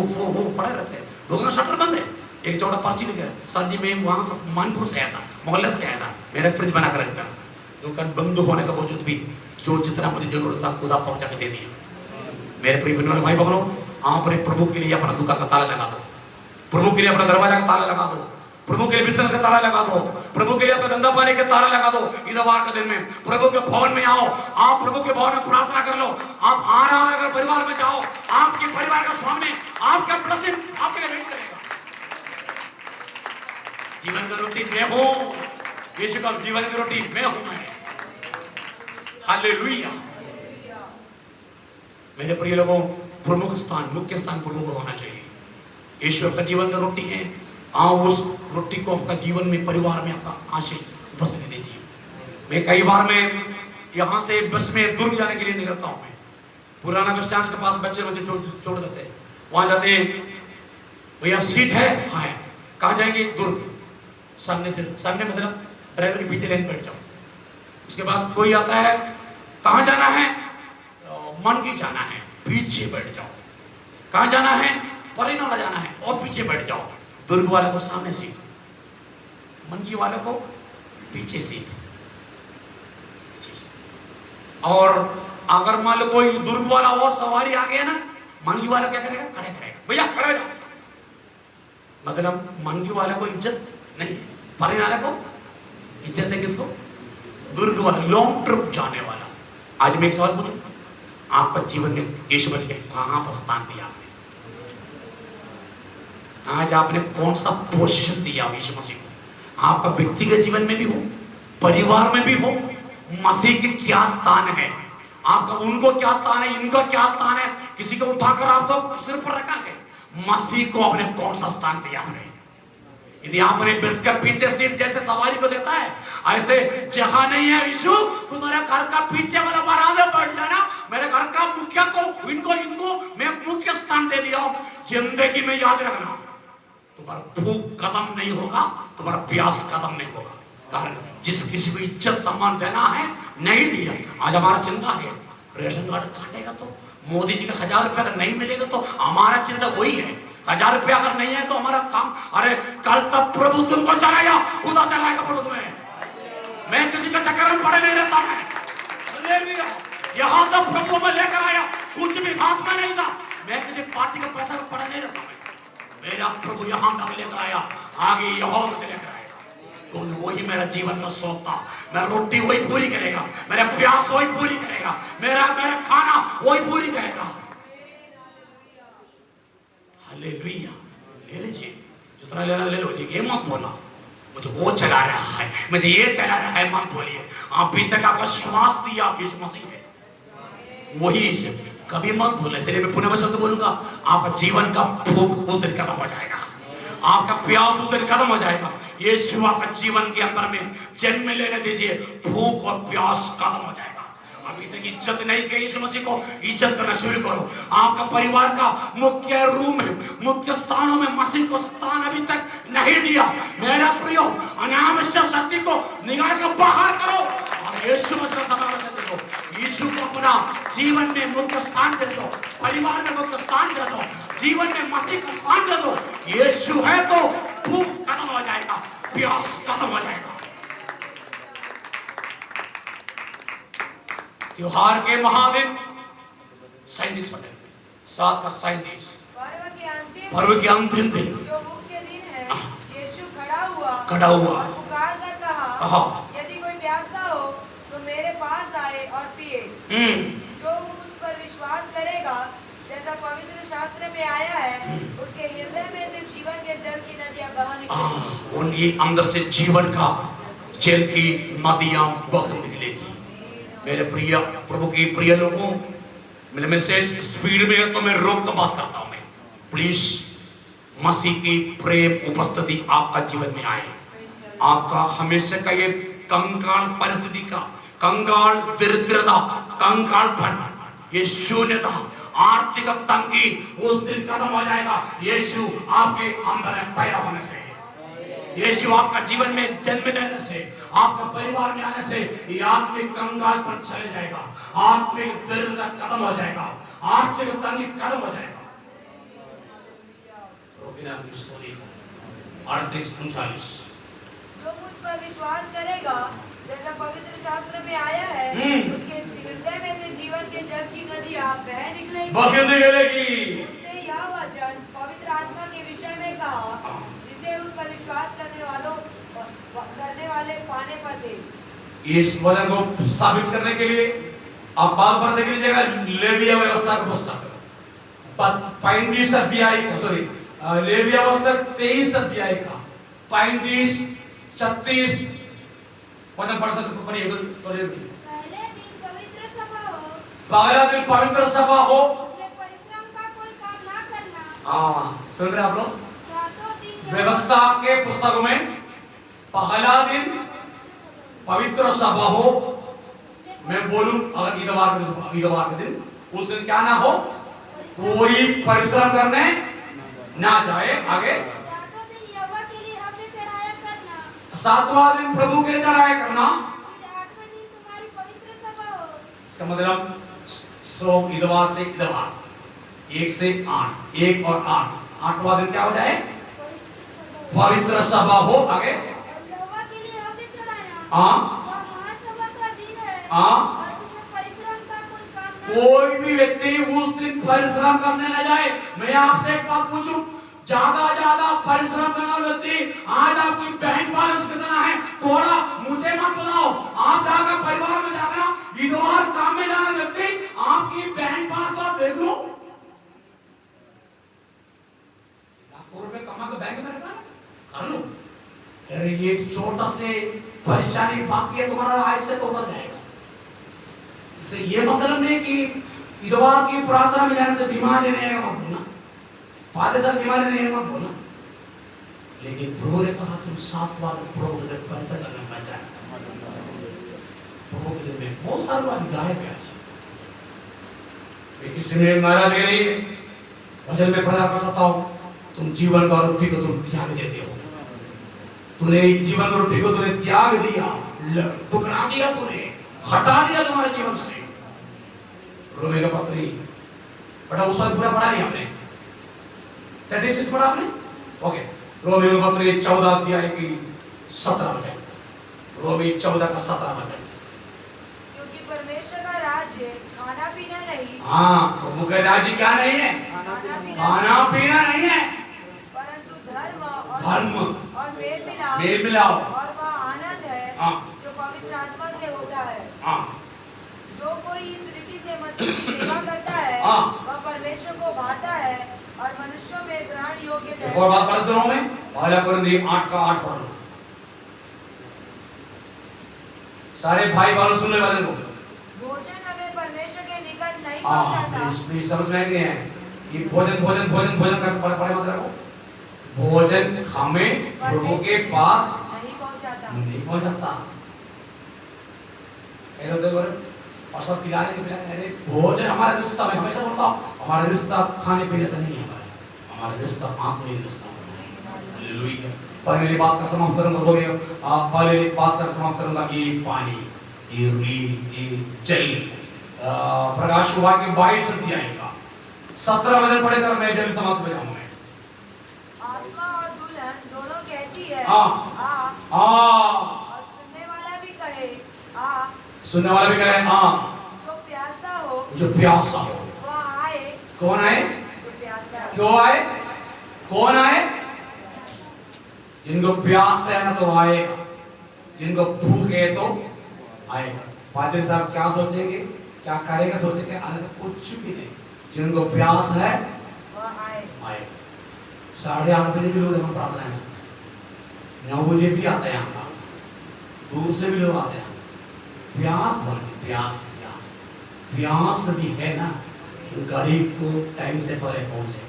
पड़े रहते हैं। दुकान का शटर बंद है। एक चौड़ा पर्ची लिखा है, सर जी मैं वहां से मानपुर से आया था, मोहल्ले से आया था, मेरा फ्रिज बना कर रखता। दुकान बंद होने का बावजूद भी जो जितना मुझे जरूरत था खुदा पहुंचा के दे दिया। मेरे प्रिय बहनों और भाई बहनों, आप प्रभु के लिए अपना दुकान का ताला लगा दो, प्रभु के लिए अपना दरवाजा का ताला लगा दो, प्रभु के लिए बिजनेस का ताला लगा दो, प्रभु के लिए अपना धंधा पानी का ताला लगा दो। इतवार के दिन में प्रभु के भवन में आओ, आप प्रभु के भवन में प्रार्थना कर लो। आप आराम अगर परिवार में जाओ, आपके परिवार का स्वामी आपका ब्लेसिंग आपके लिए वेट करेगा। जीवन की रोटी मैं हूं, यीशु का जीवन की रोटी मैं हूं मैं। हालेलुया। मेरे प्रिय लोगों, प्रमुख स्थान, मुख्य स्थान प्रभु को होना चाहिए। यीशु आपका जीवन की रोटी है। आओ उस रोटी को आपका जीवन में, परिवार में आपका आशीष उपस्थिति दीजिए। मैं कई बार मैं यहाँ से बस में दुर्ग जाने के लिए निकलता हूँ। मैं पुराना बस स्टैंड के पास बच्चे छोड़ देते हैं, वहां जाते हैं, भैया सीट है? हाँ। कहाँ जाएंगे? दुर्ग। सामने मतलब ड्राइवर के पीछे लेन बैठ जाओ। उसके बाद कोई आता है, कहाँ जाना है? मन की जाना है, पीछे बैठ जाओ। कहाँ जाना है? परिनाला जाना है, और पीछे बैठ जाओ। दुर्ग वाले को सामने सीट, मनगी वाले को पीछे सीट। और अगर मान लो कोई दुर्ग वाला और सवारी आ गया ना, मनगी वाला क्या करेगा? खड़े करेगा, भैया खड़े जाओ। मतलब मनगी वाले को इज्जत नहीं, परिनाले को इज्जत है। किसको? दुर्ग वाला, लॉन्ग ट्रिप जाने वाला। आज मैं एक सवाल पूछूं, आपका जीवन में यीशु मसीह ने कहां पर स्थान दिया? आज आपने कौन सा पोजीशन दिया यीशु मसीह को? आपका व्यक्तिगत जीवन में भी हो, परिवार में भी हो, मसीह के क्या स्थान है? आपका उनको क्या स्थान है, इनका क्या स्थान है? किसी को उठाकर आपको सिर पर रखा है, मसीह को आपने कौन सा स्थान दिया? आपने यदि आपने बस का पीछे सीट जैसे सवारी को देता है, ऐसे जगह नहीं है यीशु, तुम्हारे घर का पीछे वाला बराबर बैठ जाना, मेरे घर का मुखिया को, इनको मैं मुख्य स्थान दे दिया। जिंदगी में याद रखना, तुम्हारा भूख खत्म नहीं होगा, तुम्हारा प्यास खत्म नहीं होगा। कारण जिस किसी को इज्जत सम्मान देना है, नहीं दिया। आज हमारा चिंता है, रेशन कार्ड काटेगा तो, मोदी जी का 1000 रुपया अगर नहीं मिलेगा तो हमारा चिंता वही है। 1000 रुपया अगर नहीं है तो हमारा काम, अरे कल तक प्रभु तुमको चलाएगा, खुदा चलाएगा प्रभु तुम्हें। मैं किसी का चक्कर में पड़े नहीं रहता। मैं यहाँ तक प्रभु में लेकर आया, कुछ भी हाथ में नहीं था। मैं किसी पार्टी का पैसा में पड़े नहीं रहता। मेरा प्रभु यहाँ तक लेकर आया, आगे यहोवा में से लेकर आएगा, क्योंकि वही मेरा जीवन का शौक था। मेरा रोटी वही पूरी करेगा, मेरा प्यास वही पूरी करेगा, मेरा खाना वही पूरी करेगा। हालेलुया। ले लीजिए, जो जितना लेना ले लो, ये मत बोला मुझे वो चला रहा है, मुझे ये चला रहा है, मत बोलिए। अभी तक आपको श्वास दिया यीशु मसीह है, वही इसे कभी मत बोले। इसलिए मैं पुनः शब्द बोलूंगा, आपका जीवन का भूख उस दिन खत्म हो जाएगा, आपका प्यास उस दिन खत्म हो जाएगा। यीशु आपका जीवन के अंदर में जन्म लेने दीजिए, भूख और प्यास खत्म हो जाएगा। अभी तक इज्जत नहीं की, यीशु मसीह को इज्जत करना शुरू करो। आपका परिवार का मुख्य रूम में, मुख्य स्थानों में मसीह को स्थान अभी तक नहीं दिया। मेरा प्रिय, अनावश्यक शक्ति को निकाल कर बाहर करो और यीशु मसीह का समावेश करो। यीशु को अपना जीवन में मुख्य स्थान दे दो, परिवार में मुख्य स्थान दे दो, जीवन में मसीह का स्थान दे दो। यीशु है तो भूख खत्म हो जाएगा, प्यास खत्म हो जाएगा। त्योहार के महादिन 37 7 का 37 पर्व के अंतिम दिन जो मुख्य दिन है, यीशु खड़ा हुआ और पुकार कर कहा, यदि कोई प्यासा हो तो मेरे पास आए और पिए। जो मुझ पर विश्वास करेगा, जैसा पवित्र शास्त्र में आया है, उसके हृदय में से जीवन के जल की नदियां बह निकलेंगी। उनके अंदर से जीवन का जल की नदियां बह निकलेगी। मेरे प्रिय प्रभु की प्रिय लोगों, मेरे मैसेज स्पीड में है तो मैं रोक कर बात करता हूं। मैं प्लीज मसीह की प्रेम उपस्थिति आपका जीवन में आए। आपका हमेशा का ये कंगाल परिस्थिति का, कंगाल दरिद्रता, कंगालपन, ये शून्यता, आर्थिक तंगी उस दिन खत्म हो जाएगा यीशु आपके अंदर पैदा होने से। यीशु आपका जीवन में जन्म लेने से, आपका परिवार में आने से ये आत्मिक कंगाल पर चले जाएगा, आत्मिक दरिद्रता खत्म हो जाएगा, आर्थिक तंगी खत्म हो जाएगा। 38-39 जो मुझ पर विश्वास करेगा, जैसा पवित्र शास्त्र में आया है, उसके हृदय में से जीवन के जल की नदियां बह निकलेगी। उसने यह वचन पवित्र आत्मा के विषय में कहा, जिसे उस पर विश्वास करने वाले पाने पर थे। इस वचन को स्थापित करने के लिए आप बात पर देख लीजिएगा, लेविया व्यवस्था का पुस्तक 35 अध्याय का, सॉरी लेविया पुस्तक 23 अध्याय का 35 36 वचन पढ़ सकते पढ़िए। पहले दिन पवित्र सभा हो, पहला दिन पवित्र सभा हो, परिश्रम का कोई काम ना करना। सुन रहे आप लोग? सातों दिन व्यवस्था के पुस्तकों में पहला दिन पवित्र सभा हो। मैं बोलूं अगर इतवार के दिन, उस दिन क्या ना हो, कोई परिश्रम करने ना जाए। आगे 7 दिन यहोवा के लिए हव्य चढ़ाया करना। 7वां दिन प्रभु के चढ़ाया करना। फिर 8वें दिन तुम्हारी पवित्र सभा हो। इसका मतलब सोम इतवार से इतवार 1 से 8, 1 और 8, 8वां दिन क्या हो जाए? पवित्र सभा हो। आगे यहोवा के लिए हव्य चढ़ाना। हाँ, वह महासभा का दिन है। हाँ, और उसमें परिश्रम का कोई काम ना कोई भी व्यक्ति उस दिन परिश्रम करने न जाए। मैं आपसे एक बात पूछूं, ज्यादा परिश्रम करना व्यक्ति, आज आपकी बहन पारस कितना है, थोड़ा मुझे मत बताओ। आप जाकर परिवार में जाकर इतवार काम में जाना व्यक्ति, आपकी बहन पारस को देख लो, लाखों रुपए कमा के बैंक में रखा कर लो। अरे ये छोटा से परेशानी बाकी है तुम्हारा, आज से तो उतर जाएगा। इससे ये मतलब नहीं कि इतवार की प्रार्थना में जाने से बीमारी नहीं है मत बोलना, फायदे से बीमारी नहीं है मत बोलना। लेकिन प्रभु ने कहा तुम 7 बार प्रभु के दिन फैसला करना पहचान। प्रभु के दिन में बहुत सारे बात गायब है। मैं किसी में नाराज नहीं, वचन में प्रचार कर सकता हूँ, तुम जीवन का रोटी को तुम त्याग देते हो। तूने जीवन की रोटी को तूने त्याग दिया, टुकरा दिया, तूने हटा दिया तुम्हारे जीवन से। रोमे का पत्री पढ़ा, उस वक्त पूरा पढ़ा नहीं हमने, 36 पढ़ा आपने? ओके, रोमे का पत्री 14 अध्याय की 17 वचन, रोमी 14 का 17 वचन। क्योंकि परमेश्वर का राज्य खाना पीना नहीं, हाँ, प्रभु का राज्य क्या नहीं है? खाना पीना नहीं है, परंतु धर्म और मेल मिलाओ और वह आनंद है जो पवित्र आत्मा से होता है। जो कोई इस रीति से मसीह की सेवा करता है, वह परमेश्वर को भाता है और मनुष्यों में ग्रहण योग्य है। और बात कर रहा हूं मैं, पहला कुरिन्थी 8:8 पढ़ो। सारे भाई बहनों सुनने वाले को भोजन हमें परमेश्वर के निकट नहीं हाँ पहुंचाता। प्लीज समझ में नहीं है ये भोजन भोजन भोजन भोजन का पढ़े मत रखो। भोजन हमें प्रभु के पास नहीं पहुंचाता। नहीं पहुंचाता। और सब खिलाने के बिना अरे भोजन हमारा रिश्ता, मैं हमेशा बोलता हूँ हमारा रिश्ता खाने पीने से नहीं है, हमारा रिश्ता आत्मीय रिश्ता होता है। हालेलुया। पहली बात का समाप्त करूंगा वो भी पहली बात का समाप्त करूंगा ये पानी ये जल प्रकाश वाक्य 22 अध्याय का 17 वचन पढ़ेगा मैं जल्दी समाप्त हो जाऊंगा। आत्मा और दुल्हन दोनों कहती है हाँ। आ, हाँ और सुनने वाला भी कहे आ, सुनने वाला भी कहे हाँ। जो प्यासा हो जो प्यासा हो वह आए। कौन आए? जो प्यासा है। क्यों आए? कौन आए? जिनको प्यास है ना तो आएगा, जिनको भूख है तो आएगा। फादर साहब क्या सोचेंगे, क्या करेगा सोचेंगे, आने तो कुछ भी नहीं। जिनको प्यास है वह आए। आएगा। 8:30 बजे भी लोग हम प्रार्थना में 9 बजे भी आते हैं यहाँ, दूर से भी लोग आते हैं। प्यास बढ़ती, प्यास प्यास प्यास भी है ना तो गरीब को टाइम से पहले पहुंचे।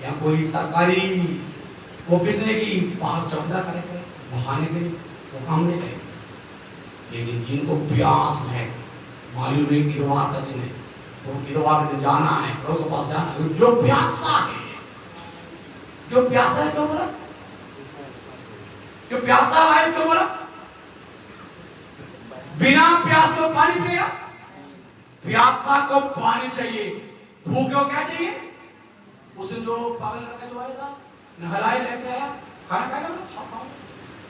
यहाँ कोई सरकारी ऑफिस ने की बाहर चौधा करे बहाने के लिए वो काम नहीं करेंगे, लेकिन जिनको प्यास है, मालूम है कि इतवार का दिन है, वो इतवार के दिन जाना है, प्रभु के पास जाना है, जो प्यासा है, जो प्यासा है क्यों बोला? जो प्यासा है क्यों बोला? बिना प्यास को पानी पिएगा? प्यासा को पानी चाहिए, भूखे को क्या चाहिए? उस दिन जो पागल लड़का जो आया था नहलाए लेके आया, खाना खाएगा ना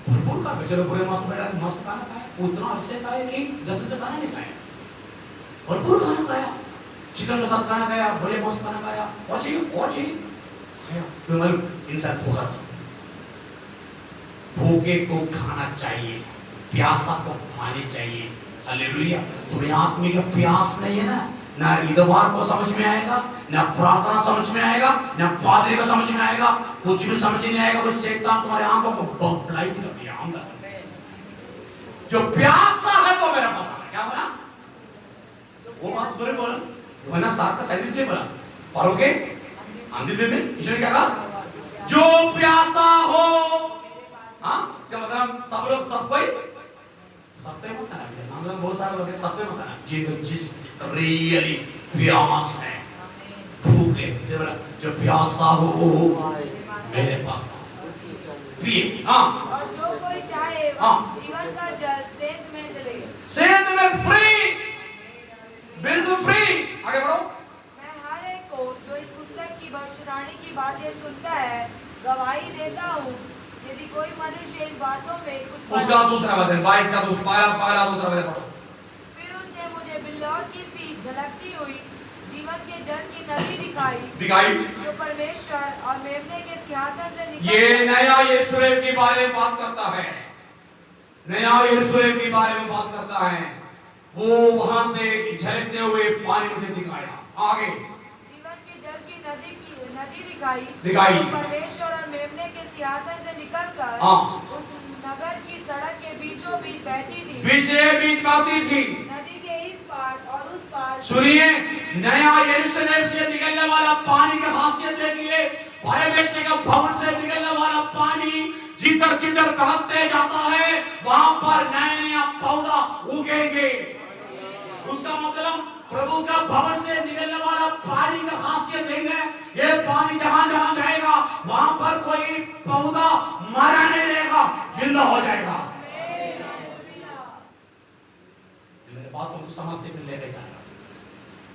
भरपूर खा, चलो पूरे मस्त बैठा मस्त खाना खाया, उतना ऐसे खाया कि 10 दिन से खाना नहीं खाया, भरपूर खाना खाया, चिकन के साथ खाना खाया, बड़े मस्त खाना खाया, और चाहिए खाया। तो मतलब इंसान भूखा था। भूखे को खाना चाहिए, प्यासा को पानी चाहिए। हालेलुया। तुम्हें आत्मिक प्यास नहीं है ना इतवार को समझ में आएगा, ना प्रार्थना समझ में आएगा, ना पादरी को समझ में आएगा, कुछ भी समझ नहीं आएगा। वो शैतान तुम्हारे आंखों को ब्लाइंड कर दिया। जो प्यासा है तो मेरा पास आना। क्या बोला? वो बात तुमने बोला यूहन्ना 7 का 37 में बोला, पढ़ोगे अंतिम दिन में ईश्वर ने क्या कहा? जो प्यासा हो, हाँ इसका मतलब सब लोग सब कोई सब पे मत आना, हम लोग बहुत सारे लोग हैं सब पे मत आना, जिस रियली प्यास है, भूख है, जो प्यासा हो मेरे पास पिए। हाँ और जो कोई चाहे हाँ। जीवन का जल सेंध में ले। सेंध में फ्री, बिल्कुल फ्री। आगे बढ़ो। मैं हर एक को जो इस पुस्तक की भविष्यवाणी की बातें सुनता है गवाही देता हूँ, यदि कोई मनुष्य इन बातों में कुछ उसका दूसरा वचन 22 का पहला दूसरा वचन पढ़ो। फिर उसने मुझे बिल्लौर की सी झलकती हुई जीवन के जल की नदी दिखाई, जो परमेश्वर और मेमने के सिंहासन से निकल। ये नया यरूशलेम के बारे में बात करता है, नया यरूशलेम के बारे में बात करता है। वो वहां से झलकते हुए पानी मुझे दिखाया। आगे जीवन के जल की नदी दिखाई, दिखाई। परमेश्वर और मेमने के सिंहासन से निकलकर उस नगर की सड़क के बीचों बीच बहती थी। बीच बहती थी। नदी के इस पार और उस पार। सुनिए, नया यरूशलेम से निकलने वाला पानी की खासियत देखिए। परमेश्वर का भवन से निकलने वाला पानी जिधर जिधर बहते जाता है वहां पर नया नया पौधा उगेंगे। उसका मतलब प्रभु का भवन से निकलने वाला पानी का खासियत यही है, ये पानी जहां जहां जाएगा वहां पर कोई पौधा मरा नहीं रहेगा, जिंदा हो जाएगा। मेरे बातों को समाप्ति में लेके जाएगा।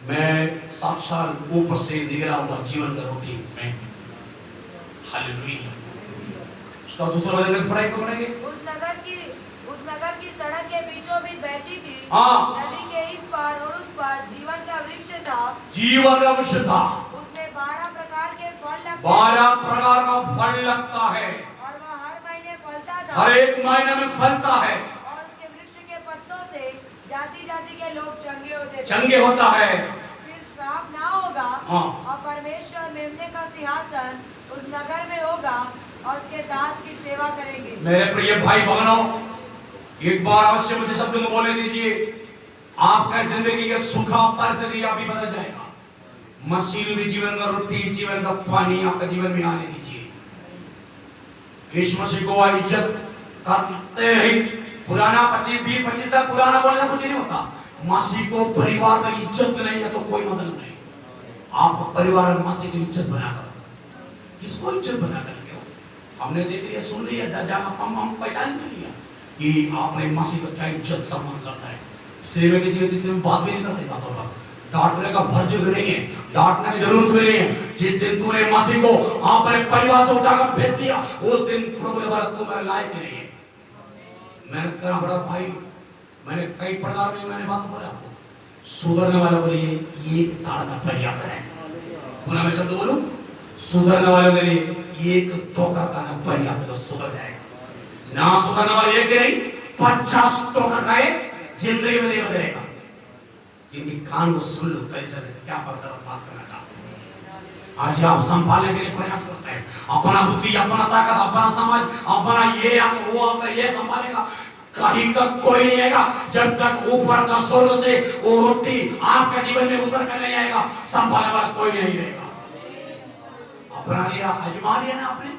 मैं 7 साल ऊपर से निकला हुआ जीवन का रूटीन में। हालेलुया। उसका दूसरा वचन पढ़ाई को पढ़ेंगे। उस नगर की सड़क के बीचों बीच बहती थी। नदी के इस पार और उस पार जीवन का वृक्ष था। जीवन का वृक्ष था। उसमें 12 प्रकार के फल लगते। 12 प्रकार का फल लगता है। और वह हर महीने फलता था। हर एक महीने में फलता है। और उसके वृक्ष के पत्तों से जाति जाति के लोग चंगे होते थे। चंगे होता है। फिर श्राप ना होगा। और परमेश्वर मेमने का सिंहासन उस नगर में होगा और उसके दास की सेवा करेंगे। मेरे प्रिय भाई बहनों, एक बार अवश्य मुझे शब्द में बोलने दीजिए, आपका जिंदगी के सुखा परिस्थिति अभी बदल जाएगा। मसीह भी जीवन का रोटी, जीवन का पानी आपका जीवन में आने दीजिए। यीशु मसीह को इज्जत करते ही पुराना 25 साल पुराना बोलना कुछ नहीं होता। मसीह को परिवार का इज्जत नहीं है तो कोई मतलब नहीं। आप परिवार में मसीह की इज्जत बनाकर, किसको इज्जत बनाकर हमने देख लिया, सुन लिया, हम पहचान कर लिया कि आपने मसीह को क्या इज्जत सम्मान करता है। इसलिए मैं किसी व्यक्ति से बात भी नहीं करता बातों पर। डांटने का फर्ज भी नहीं है, डांटने की जरूरत भी नहीं है। जिस दिन तूने मसीह को अपने परिवार से उठाकर भेज दिया, उस दिन प्रभु ने बोला तू मेरे लायक नहीं है। मेहनत करना बड़ा भाई, मैंने कई प्रकार में मैंने बात बोला आपको, सुधरने वालों के लिए एक ताड़ना पर्याप्त है। पुनः मैं शब्द बोलूं, सुधरने वालों के लिए एक ठोकर का ना पर्याप्त, सुधर जाएगा। ना सुधरने वाले एक नहीं 50 ठोकर खाए जिंदगी में नहीं बदलेगा। जिनकी कान को सुन लो, कलीसिया से क्या बात करना चाहते हैं। आज आप संभालने के लिए प्रयास करते हैं, अपना बुद्धि, अपना ताकत, अपना समझ, अपना ये वो आपका ये संभालेगा, कहीं का कोई नहीं आएगा जब तक ऊपर का स्वर्ग से वो रोटी आपका जीवन में उतर कर नहीं आएगा। संभालने वाला कोई नहीं रहेगा। अपना लिया, आजमा लिया ना आपने,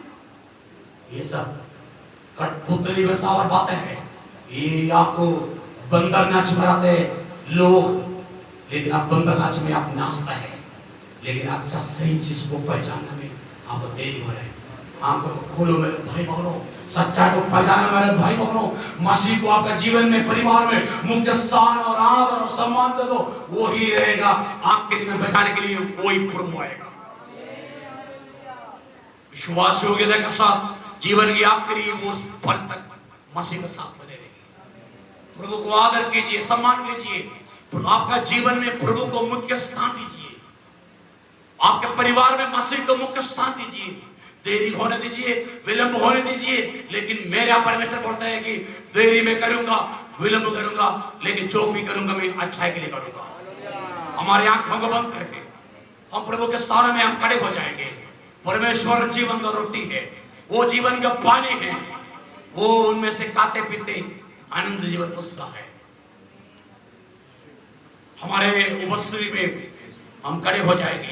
ये सब कठपुतली में सावर बातें हैं। ये आपको बंदर नाच कराते लोग, लेकिन आप बंदर नाच में आप नाचता है, लेकिन अच्छा सही चीज को पहचानने में आपको देरी हो रहा है। आंखों को खोलो मेरे भाई बहनों, सच्चाई को पहचानो मेरे भाई बहनों। मसीह को आपका जीवन में, परिवार में मुख्य स्थान और आदर और सम्मान दे दो, वो ही रहेगा। आखिर में बचाने के लिए वही प्रभु आएगा। विश्वास योग्यता के साथ जीवन की आखिरी वो पल तक मसीह के साथ बने रहिए। प्रभु को आदर कीजिए, सम्मान कीजिए। आपका जीवन में प्रभु को मुख्य स्थान दीजिए। आपके परिवार में मसीह को मुख्य स्थान दीजिए। देरी होने दीजिए, विलंब होने दीजिए, लेकिन मेरा परमेश्वर बोलता है कि देरी में करूंगा, विलंब करूंगा, लेकिन जो भी करूंगा मैं अच्छाई के लिए करूंगा। हमारी आंखों को बंद करके हम प्रभु के स्थान में हम खड़े हो जाएंगे। परमेश्वर जीवन का रोटी है, वो जीवन का पानी है, वो उनमें से खाते पीते आनंद जीवन उसका है। हमारे उपस्थिति में हम खड़े हो जाएंगे।